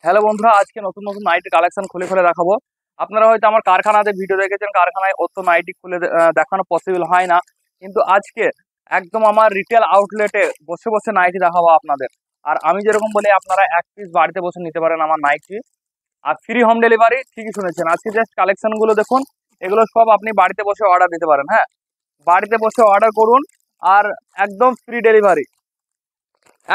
Hello বন্ধুরা, আজকে নতুন নতুন নাইটি কালেকশন খুলে খুলে দেখাবো। আপনারা হয়তো আমার কারখানাতে ভিডিও দেখেছেন, কারখানায় অত নাইটি খুলে দেখানো পসিবল হয় না, কিন্তু আজকে একদম আমার রিটেল আউটলেটে বসে বসে নাইটি দেখাবো আপনাদের। আর আমি যেরকম বলি, আপনারা এক পিস বাড়িতে বসে নিতে পারেন আমার নাইটি, আর ফ্রি হোম ডেলিভারি। ঠিকই শুনেছেন, আজকে জাস্ট কালেকশন গুলো দেখুন। এগুলো সব আপনি বাড়িতে বসে অর্ডার দিতে পারেন। হ্যাঁ, বাড়িতে বসে অর্ডার করুন, আর একদম ফ্রি ডেলিভারি।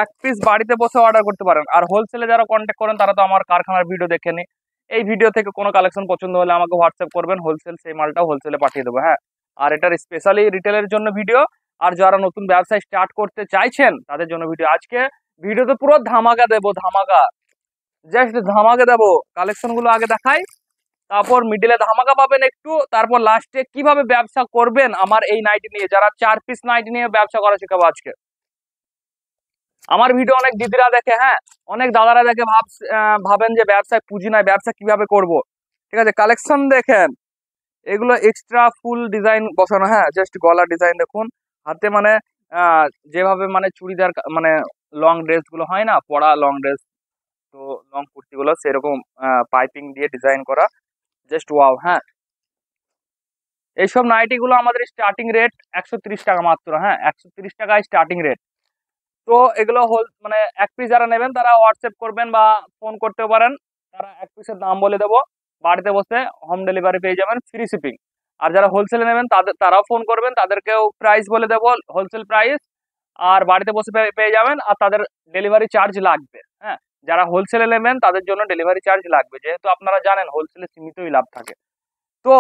এক পিস বাড়িতে বসে অর্ডার করতে পারেন। আর হোলসেলে যারা কন্ট্যাক্ট করেন তারা তো আমার কারখানার ভিডিও দেখেনি। এই ভিডিও থেকে কোনো কালেকশন পছন্দ হলে আমাকে হোয়াটসঅ্যাপ করবেন, হোলসেল সেই মালটাও হোলসেলে পাঠিয়ে দেবো। হ্যাঁ, আর এটার স্পেশালি রিটেলের জন্য ভিডিও। আর যারা নতুন ব্যবসায় স্টার্ট করতে চাইছেন তাদের জন্য ভিডিও। আজকে ভিডিওতে পুরো ধামাকা দেবো, ধামাকা, জাস্ট ধামাকা দেবো। কালেকশন গুলো আগে দেখাই, তারপর মিডিলে ধামাকা পাবেন একটু, তারপর লাস্টে কিভাবে ব্যবসা করবেন আমার এই নাইটি নিয়ে। যারা 4 পিস নাইটি নিয়ে ব্যবসা করা শেখাবো আজকে। আমার ভিডিও অনেক দিদিরা দেখে, হ্যাঁ, অনেক দাদারা দেখে, ভাবেন যে ব্যবসায় পুঁজি নাই, ব্যবসা কিভাবে করব। ঠিক আছে, কালেকশন দেখেন, এগুলো এক্সট্রা ফুল ডিজাইন বসানো। হ্যাঁ, জাস্ট গলার ডিজাইন দেখুন, হাতে মানে আহ, যেভাবে মানে চুড়িদার মানে লং ড্রেস গুলো হয় না, পরা লং ড্রেস, তো লং কুর্তি গুলো সেরকম পাইপিং দিয়ে ডিজাইন করা, জাস্ট ওয়াও। হ্যাঁ, এইসব নাইটি গুলো আমাদের স্টার্টিং রেট 130 টাকা মাত্র। হ্যাঁ, 130 টাকায় স্টার্টিং রেট। তো এগুলো হোল মানে এক পিস যারা নেবেন তারা হোয়াটসঅ্যাপ করবেন বা ফোন করতেও পারেন। তারা এক পিসের দাম বলে দেবো, বাড়িতে বসে হোম ডেলিভারি পেয়ে যাবেন, ফ্রি শিপিং। আর যারা হোলসেলে নেবেন তারাও ফোন করবেন, তাদেরকেও প্রাইস বলে দেবো, হোলসেল প্রাইস। আর বাড়িতে বসে পেয়ে যাবেন, আর তাদের ডেলিভারি চার্জ লাগবে। হ্যাঁ, যারা হোলসেলে নেবেন তাদের জন্য ডেলিভারি চার্জ লাগবে, যেহেতু আপনারা জানেন হোলসেলে সীমিতই লাভ থাকে। তো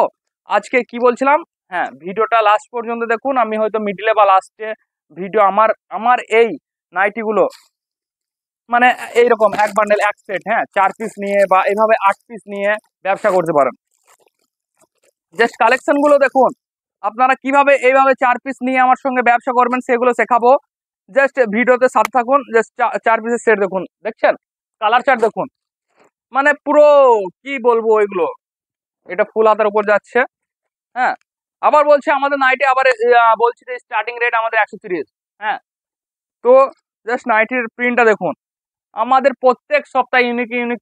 আজকে কি বলছিলাম, হ্যাঁ, ভিডিওটা লাস্ট পর্যন্ত দেখুন। আমি হয়তো মিডিলে বা লাস্টে ভিডিও আমার আমার এই নাইটি গুলো মানে এইরকম এক বান্ডেল এক সেট, হ্যাঁ, 4 পিস নিয়ে বা এইভাবে 8 পিস নিয়ে ব্যবসা করতে পারেন। জাস্ট কালেকশন গুলো দেখুন, আপনারা কিভাবে এইভাবে 4 পিস নিয়ে আমার সঙ্গে ব্যবসা করবেন সেগুলো শেখাবো। জাস্ট ভিডিওতে সাথে থাকুন। জাস্ট 4 পিসের সেট দেখুন, দেখছেন কালার চার্ট দেখুন, মানে পুরো কি বলবো এগুলো। এটা ফুল হাতার উপর যাচ্ছে। হ্যাঁ, আবার বলছি আমাদের নাইটে আবার বলছি যে স্টার্টিং রেট আমাদের 130। হ্যাঁ, তো জাস্ট নাইটির প্রিন্টটা দেখুন। আমাদের প্রত্যেক সপ্তাহে ইউনিক ইউনিক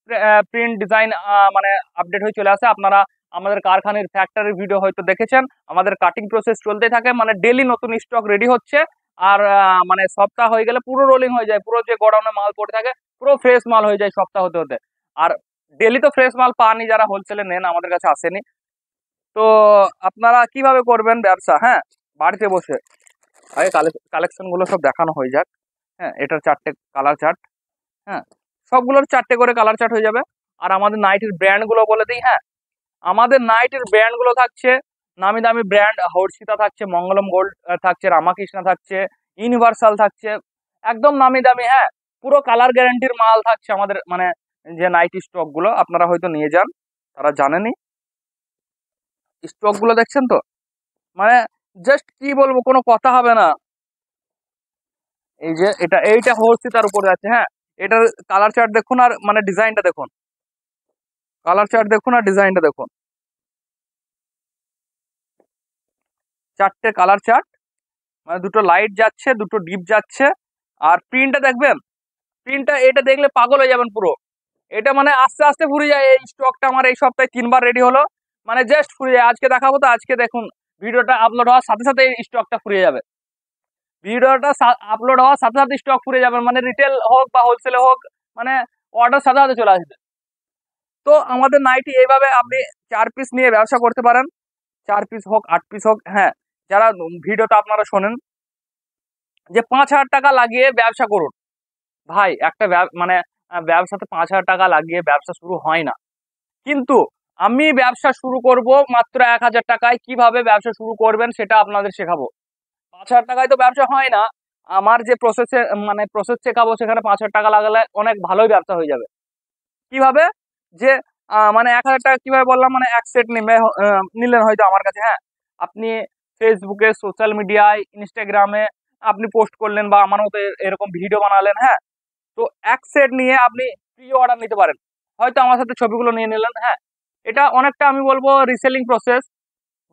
প্রিন্ট ডিজাইন মানে আপডেট হয়ে চলে আসে। আপনারা আমাদের কারখানার ফ্যাক্টরির ভিডিও হয়তো দেখেছেন। আমাদের কাটিং প্রসেস চলতেই থাকে, মানে ডেলি নতুন স্টক রেডি হচ্ছে। আর মানে সপ্তাহ হয়ে গেলে পুরো রোলিং হয়ে যায়, পুরো যে গোডাউনে মাল পড়ে থাকে পুরো ফ্রেশ মাল হয়ে যায় সপ্তাহ হতে হতে। আর ডেলি তো ফ্রেশ মাল পাননি, যারা হোলসেলে নেন আমাদের কাছে আসেনি। তো আপনারা কিভাবে করবেন ব্যবসা, হ্যাঁ, বাড়িতে বসে। আগে কালেকশন গুলো সব দেখানো হয়ে যাক। হ্যাঁ, এটার 4টে কালার চার্ট। হ্যাঁ, সবগুলোর 4টে করে কালার চার্ট হয়ে যাবে। আর আমাদের নাইটের ব্র্যান্ড গুলো বলে দিই। হ্যাঁ, আমাদের নাইটের ব্র্যান্ড গুলো থাকছে নামি দামি ব্র্যান্ড, হর্ষিতা থাকছে, মঙ্গলম গোল্ড থাকছে, রামাকৃষ্ণা থাকছে, ইউনিভার্সাল থাকছে, একদম নামি দামি। হ্যাঁ, পুরো কালার গ্যারান্টির মাল থাকছে আমাদের, মানে যে নাইটি স্টক গুলো আপনারা হয়তো নিয়ে যান, তারা জানেনই। স্টক গুলো দেখছেন তো, মানে জাস্ট কি বলবো, কোনো কথা হবে না। এই যে এইটা হর্ষিতার উপরে আছে। হ্যাঁ, এটার কালার চার্ট দেখুন, আর মানে ডিজাইনটা দেখুন, কালার চার্ট দেখুন আর ডিজাইনটা দেখুন। 4টে কালার চার্ট, মানে দুটো লাইট যাচ্ছে, দুটো ডিপ যাচ্ছে। আর প্রিন্টটা দেখবেন, প্রিন্টটা এটা দেখলে পাগল হয়ে যাবেন পুরো। এটা মানে আস্তে আস্তে ফুরিয়ে যায়। এই স্টকটা আমার এই সপ্তাহে 3বার রেডি হলো, মানে জাস্ট ফুরিয়ে যায়। আজকে দেখাবো, তো আজকে দেখুন ভিডিওটা আপলোড হওয়ার সাথে সাথে এই স্টকটা ফুরিয়ে যাবে। ভিডিওটা আপলোড হওয়ার সাথে সাথে স্টক ফুরিয়ে যাবে, মানে রিটেল হোক বা হোলসেলে হোক, মানে অর্ডার সাথে সাথে চলে আসবে। তো আমাদের নাইটি এইভাবে আপনি 4 পিস নিয়ে ব্যবসা করতে পারেন, 4 পিস হোক 8 পিস হোক। হ্যাঁ, যারা ভিডিওটা আপনারা শোনেন যে 5,000 টাকা লাগিয়ে ব্যবসা করুন, ভাই একটা মানে ব্যবসাতে 5,000 টাকা লাগিয়ে ব্যবসা শুরু হয় না। কিন্তু আমি ব্যবসা শুরু করব মাত্র 1,000 টাকায়। কিভাবে ব্যবসা শুরু করবেন সেটা আপনাদের শেখাবো। 5,000 টাকায় তো ব্যবসা হয় না। আমার যে প্রসেস শেখাবো, সেখানে 5,000 টাকা লাগালে অনেক ভালোই ব্যবসা হয়ে যাবে। কিভাবে, যে মানে 1,000 টাকা কিভাবে বললাম, মানে এক সেট নিলেন হয়তো আমার কাছে। হ্যাঁ, আপনি ফেসবুকে, সোশ্যাল মিডিয়ায়, ইনস্টাগ্রামে আপনি পোস্ট করলেন বা আমার মতো এরকম ভিডিও বানালেন। হ্যাঁ, তো এক সেট নিয়ে আপনি প্রি অর্ডার নিতে পারেন, হয়তো আমার সাথে ছবিগুলো নিয়ে নিলেন। হ্যাঁ, এটা অনেকটা আমি বলবো রিসেলিং প্রসেস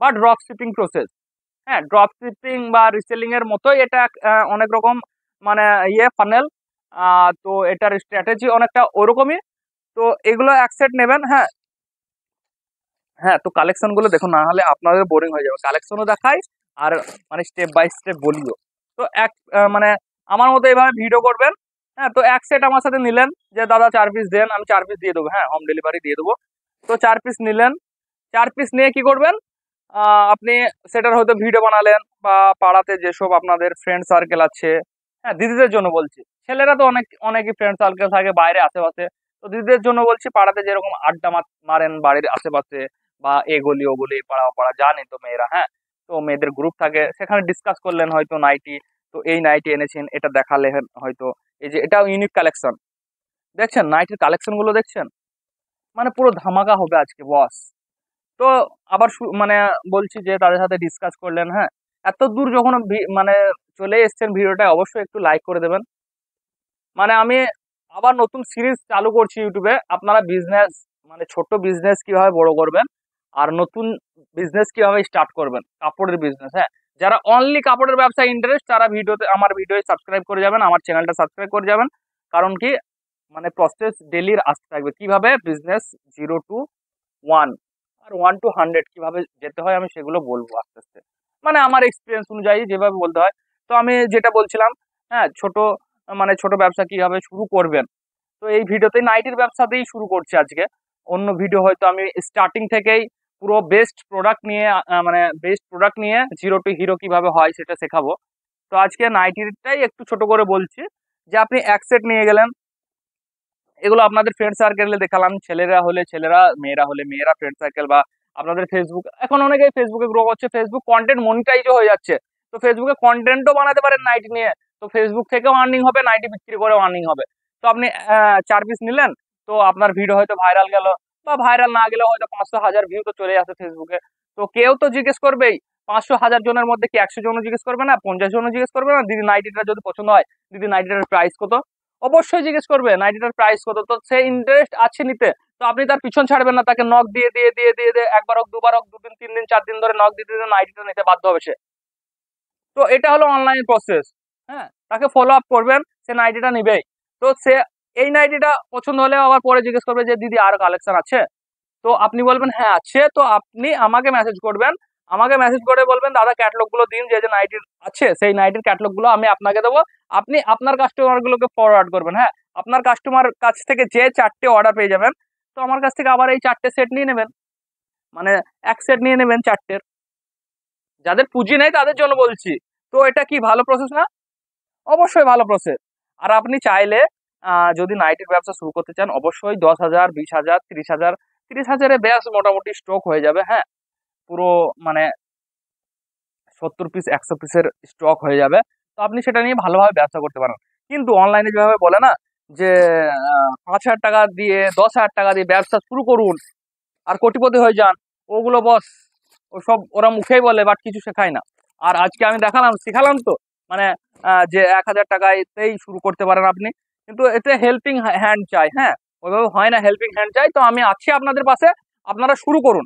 বা ড্রপ শিপিং প্রসেস। হ্যাঁ, ড্রপ শিপিং বা রিসেলিং এর মতোই এটা, অনেক রকম মানে ফানেল। তো এটার স্ট্র্যাটেজি অনেকটা ওরকমই। তো এগুলো এক সেট নেবেন। হ্যাঁ হ্যাঁ, তো কালেকশন গুলো দেখুন, না হলে আপনাদের বোরিং হয়ে যাবে। কালেকশনও দেখাই আর মানে স্টেপ বাই স্টেপ বলিও। তো মানে আমার মতো এইভাবে ভিডিও করবেন। হ্যাঁ, তো এক সেট আমার সাথে নিলেন, যে দাদা 4 পিস দেন, আমি 4 পিস দিয়ে দেবো। হ্যাঁ, হোম ডেলিভারি দিয়ে দেবো। তো 4 পিস নিলেন, 4 পিস নিয়ে কি করবেন, আপনি সেটার হয়তো ভিডিও বানালেন, বা পাড়াতে যেসব আপনাদের ফ্রেন্ড সার্কেল আছে, হ্যাঁ দিদিদের জন্য বলছি, ছেলেরা তো অনেকই ফ্রেন্ড সার্কেল থাকে বাইরে আশেপাশে। তো দিদিদের জন্য বলছি, পাড়াতে যেরকম আড্ডা মারেন বাড়ির আশেপাশে, বা এ গলি ও গলি পাড়া ও পাড়া, জানি তো মেয়েরা, হ্যাঁ। তো মেয়েদের গ্রুপ থাকে, সেখানে ডিসকাস করলেন হয়তো নাইটি, তো এই নাইটি এনেছেন, এটা দেখালেন হয়তো, এই যে এটাও ইউনিক কালেকশন, দেখছেন নাইটির কালেকশন গুলো দেখছেন, মানে পুরো ধামাকা হবে আজকে বস। তো আবার মানে বলছি যে তাদের সাথে ডিসকাস করলেন, হ্যাঁ। এত দূর যখন মানে চলে এসেছেন ভিডিওটা, অবশ্যই একটু লাইক করে দেবেন। মানে আমি আবার নতুন সিরিজ চালু করছি ইউটিউবে, আপনারা বিজনেস, মানে ছোট বিজনেস কিভাবে বড় করবেন, আর নতুন বিজনেস কিভাবে স্টার্ট করবেন, কাপড়ের বিজনেস, হ্যাঁ। যারা অনলি কাপড়ের ব্যবসায় ইন্টারেস্ট, তারা আমার ভিডিও সাবস্ক্রাইব করে যাবেন, আমার চ্যানেলটা সাবস্ক্রাইব করে যাবেন। কারণ কি, মানে প্রসেস ডেলির আসতে থাকবে, কিভাবে বিজনেস 0 to 1 আর 1 to 100 কিভাবে যেতে হয়, আমি সেগুলো বলবো আস্তে আস্তে, মানে আমার এক্সপিরিয়েন্স অনুযায়ী যেভাবে বলতে হয়। তো আমি যেটা বলছিলাম, হ্যাঁ, মানে ছোট ব্যবসা কিভাবে শুরু করবেন। তো এই ভিডিওতে নাইটির ব্যবসাতেই শুরু করছি আজকে। অন্য ভিডিও হয়তো আমি স্টার্টিং থেকেই পুরো বেস্ট প্রোডাক্ট নিয়ে, মানে বেস্ট প্রোডাক্ট নিয়ে 0 to হিরো কিভাবে হয় সেটা শেখাবো। তো আজকে নাইটিটাই একটু ছোট করে বলছি, যে আপনি এক সেট নিয়ে গেলেন, এগুলো আপনাদের ফ্রেন্ড সার্কেলে দেখালাম, ছেলেরা হলে ছেলেরা, মেয়েরা হলে মেয়েরা ফ্রেন্ড সার্কেল, বা আপনাদের ফেসবুক, এখন অনেকেই ফেসবুকে গ্রো করছে, ফেসবুক কন্টেন্ট মনিটাইজও হয়ে যাচ্ছে। তো ফেসবুকে কন্টেন্টও বানাতে পারেন নাইটি নিয়ে, তো ফেসবুক থেকেও আর্নিং হবে, নাইটি বিক্রি করেও আর্নিং হবে। তো আপনি 4 পিস নিলেন, তো আপনার ভিডিও হয়তো ভাইরাল গেল, বা ভাইরাল না গেলেও হয়তো 500 1000 ভিউ তো চলে আসে ফেসবুকে। তো কেউ তো জিজ্ঞেস করবেই, 500 1000 জনের মধ্যে কি 100 জনও জিজ্ঞেস করবে না, 50 জনও জিজ্ঞেস করবে না, দিদি নাইটিটা যদি পছন্দ হয়, দিদি নাইটিটার প্রাইস কত, অবশ্যই জিজ্ঞেস করবে নাইটিটার প্রাইস কত। তো সে ইন্টারেস্ট আছে নিতে, তো আপনি তার পিছন ছাড়বেন না, তাকে নক দিয়ে দিয়ে দিয়ে দিয়ে দিয়ে একবার হোক, দুবার হোক, 2 দিন 3 দিন 4 দিন ধরে নক দিতে দিতে নাইটিটা নিতে বাধ্য হবে সে। তো এটা হলো অনলাইন প্রসেস, হ্যাঁ। তাকে ফলো আপ করবেন, সে নাইটিটা নিবেই। তো সে এই নাইটিটা পছন্দ হলে আবার পরে জিজ্ঞেস করবে যে দিদি আর কালেকশন আছে, তো আপনি বলবেন হ্যাঁ আছে, তো আপনি আমাকে মেসেজ করবেন, আমাকে মেসেজ করে বলবেন দাদা ক্যাটালগ গুলো দিন, যে যে নাইটির আছে সেই নাইটির ক্যাটালগ গুলো আমি আপনাকে দেবো, আপনি আপনার কাস্টমার গুলোকে ফরওয়ার্ড করবেন, হ্যাঁ। আপনার কাস্টমার কাছ থেকে যে 4টে অর্ডার পেয়ে যাবেন, তো আমার কাছ থেকে আবার এই 4টে সেট নিয়ে নেবেন, মানে এক সেট নিয়ে নেবেন 4টের। যাদের পুঁজি নেই তাদের জন্য বলছি। তো এটা কি ভালো প্রসেস না? অবশ্যই ভালো প্রসেস। আর আপনি চাইলে যদি নাইটির ব্যবসা শুরু করতে চান, অবশ্যই 10,000 20,000 30,000, 30,000-এ ব্যাস মোটামুটি স্টক হয়ে যাবে, হ্যাঁ। পুরো মানে 70 পিস 100 পিসের স্টক হয়ে যাবে। তো আপনি সেটা নিয়ে ভালোভাবে ব্যবসা করতে পারেন। কিন্তু অনলাইনে যেভাবে বলে না, যে 5,000 টাকা দিয়ে 10,000 টাকা দিয়ে ব্যবসা শুরু করুন আর কোটিপতি হয়ে যান, ওগুলো বস, ওসব ওরা মুখেই বলে, বাট কিছু শেখায় না। আর আজকে আমি শিখালাম তো, মানে যে 1,000 টাকাতেই শুরু করতে পারেন আপনি, কিন্তু এতে হেল্পিং হ্যান্ড চাই, হ্যাঁ। ওইভাবে হয় না, হেল্পিং হ্যান্ড চাই। তো আমি আছি আপনাদের পাশে, আপনারা শুরু করুন,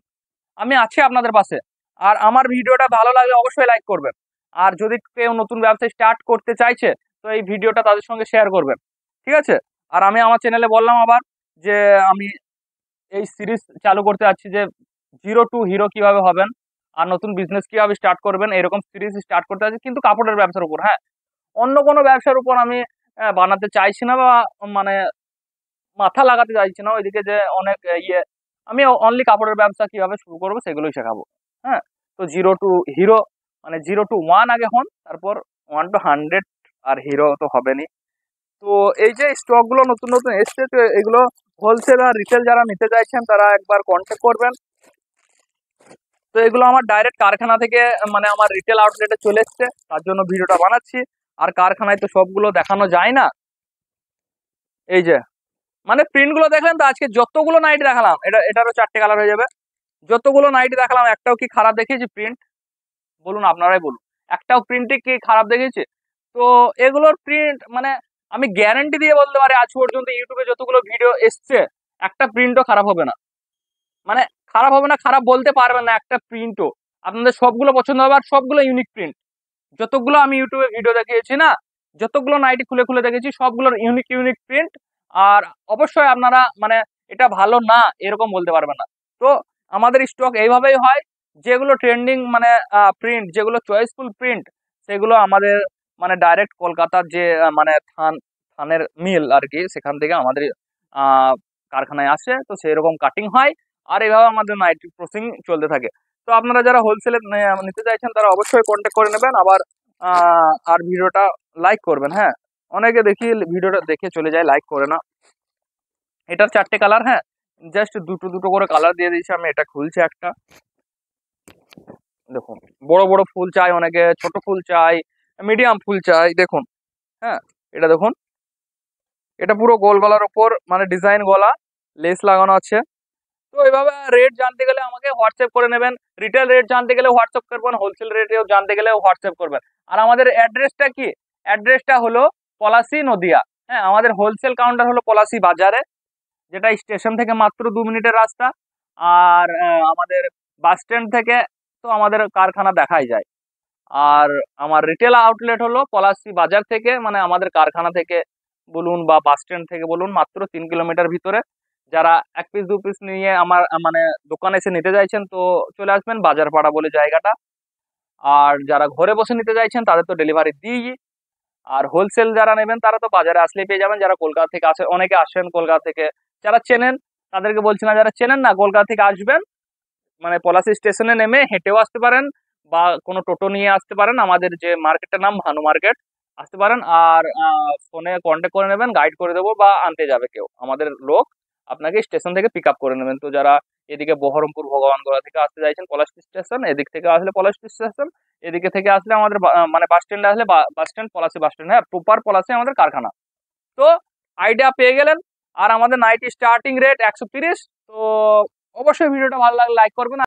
আমি আছি আপনাদের পাশে। আর আমার ভিডিওটা ভালো লাগলে অবশ্যই লাইক করবেন। আর যদি কেউ নতুন ব্যবসা স্টার্ট করতে চাইছে, তো এই ভিডিওটা তাদের সঙ্গে শেয়ার করবেন, ঠিক আছে। আর আমি আমার চ্যানেলে বললাম আবার, যে আমি এই সিরিজ চালু করতে যাচ্ছি, যে 0 to হিরো কিভাবে হবেন, আর নতুন বিজনেস কিভাবে স্টার্ট করবেন, এরকম সিরিজ স্টার্ট করতে যাচ্ছি, কিন্তু কাপড়ের ব্যবসার উপর, হ্যাঁ। অন্য কোনো ব্যবসার উপর আমি বানাতে চাইছি না, বা মানে মাথা লাগাতে চাইছি না ওইদিকে, যে অনেক আমি অনলি কাপড়ের ব্যবসা কিভাবে শুরু করবো সেগুলোই শেখাবো, হ্যাঁ। তো 0 to হিরো, মানে 0 to 1 আগে হন, তারপর 1 to 100, আর হিরো তো হবেনি। তো এই যে স্টক গুলো নতুন নতুন এসছে, তো এগুলো হোলসেল আর রিটেল যারা নিতে চাইছেন তারা একবার কন্ট্যাক্ট করবেন। তো এগুলো আমার ডাইরেক্ট কারখানা থেকে, মানে আমার রিটেল আউটলেটে চলে এসছে, তার জন্য ভিডিওটা বানাচ্ছি। আর কারখানায় তো সবগুলো দেখানো যায় না। এই যে মানে প্রিন্ট গুলো দেখলেন তো, আজকে যতগুলো নাইটি দেখালাম, এটারও 4টে কালার হয়ে যাবে। যতগুলো নাইটি দেখালাম, একটাও কি খারাপ দেখিয়েছি প্রিন্ট? বলুন, আপনারাই বলুন, একটাও প্রিন্টে কি খারাপ দেখেছে? তো এগুলোর প্রিন্ট, মানে আমি গ্যারান্টি দিয়ে বলতে পারি, আজ পর্যন্ত ইউটিউবে যতগুলো ভিডিও এসছে, একটা প্রিন্টও খারাপ হবে না। মানে খারাপ হবে না, খারাপ বলতে পারবেন না একটা প্রিন্টও। আপনাদের সবগুলো পছন্দ হবে, আর সবগুলো ইউনিক প্রিন্ট। যতগুলো আমি ইউটিউবে ভিডিও দেখিয়েছি না, যতগুলো নাইটি খুলে খুলে দেখেছি, সবগুলোর ইউনিক ইউনিক প্রিন্ট। আর অবশ্যই আপনারা মানে এটা ভালো না এরকম বলতে পারবে না। তো আমাদের স্টক এইভাবেই হয়, যেগুলো ট্রেন্ডিং মানে প্রিন্ট, যেগুলো চয়েসফুল প্রিন্ট, সেগুলো আমাদের মানে ডাইরেক্ট কলকাতার যে মানে থানের মিল আর কি, সেখান থেকে আমাদের আহ কারখানায় আসে, তো সেই রকম কাটিং হয়। আর এইভাবে আমাদের নাইটি প্রসেসিং চলতে থাকে। তো আপনারা যারা হোলসেলে নিতে চাইছেন তারা অবশ্যই কন্ট্যাক্ট করে নেবেন। আবার আর ভিডিওটা লাইক করবেন, হ্যাঁ। অনেকে দেখি ভিডিওটা দেখে চলে যায়, লাইক করে না। এটার 4টে কালার, হ্যাঁ, জাস্ট দুটো দুটো করে কালার দিয়ে দিয়েছি আমি। এটা খুলছে একটা, দেখুন বড় বড় ফুল চাই, অনেকে ছোট ফুল চাই, মিডিয়াম ফুল চাই, দেখুন, হ্যাঁ। এটা দেখুন, এটা পুরো গোল গলার ওপর মানে ডিজাইন গলা, লেস লাগানো আছে। তো এইভাবে রেট জানতে গেলে আমাকে হোয়াটসঅ্যাপ করে নেবেন। রিটেল রেট জানতে গেলে হোয়াটসঅ্যাপ করবেন, হোলসেল রেটেও জানতে গেলে হোয়াটসঅ্যাপ করবেন। আর আমাদের অ্যাড্রেসটা কি? অ্যাড্রেসটা হলো পলাশী, নদিয়া। হ্যাঁ, আমাদের হোলসেল কাউন্টার হলো পলাশী বাজারে, যেটা স্টেশন থেকে মাত্র 2 মিনিটের রাস্তা। আর আমাদের বাস স্ট্যান্ড থেকে তো আমাদের কারখানা দেখাই যায়। আর আমার রিটেল আউটলেট হলো পলাশী বাজার থেকে, মানে আমাদের কারখানা থেকে বলুন বা বাস স্ট্যান্ড থেকে বলুন, মাত্র 3 কিলোমিটার ভিতরে। যারা 1 পিস 2 পিস নিয়ে আমার মানে দোকানে এসে নিতে চাইছেন তো চলে আসবেন, বাজারপাড়া বলে জায়গাটা। আর যারা ঘরে বসে নিতে চাইছেন তাদের তো ডেলিভারি দিই। আর হোলসেল যারা নেবেন তারা তো বাজারে আসলেই পেয়ে যাবেন। যারা কলকাতা থেকে আসে, অনেকে আসেন কলকাতা থেকে, যারা চেনেন তাদেরকে বলছি না, যারা চেনেন না কলকাতা থেকে আসবেন, মানে পলাশী স্টেশনে নেমে হেঁটেও আসতে পারেন বা কোনো টোটো নিয়ে আসতে পারেন। আমাদের যে মার্কেটের নাম ভানু মার্কেট, আসতে পারেন। আর ফোনে কন্ট্যাক্ট করে নেবেন, গাইড করে দেবো বা আনতে যাবে কেউ, আমাদের লোক আপনাকে স্টেশন থেকে পিক আপ করে নেবেন। তো যারা এদিকে বহরমপুর ভগবানগোলা থেকে আসতে চাইছেন পলাশী স্টেশন, এদিক থেকে আসলে পলাশী স্টেশন, এদিকে থেকে আসলে আমাদের মানে বাস স্ট্যান্ডে আসলে bus stand, Palashi bus stand, হ্যাঁ, প্রপার পলাশী আমাদের কারখানা। তো আইডিয়া পেয়ে গেলেন। আর আমাদের নাইটি স্টার্টিং রেট 130। তো অবশ্যই ভিডিওটা ভালো লাগলে লাইক করবেন।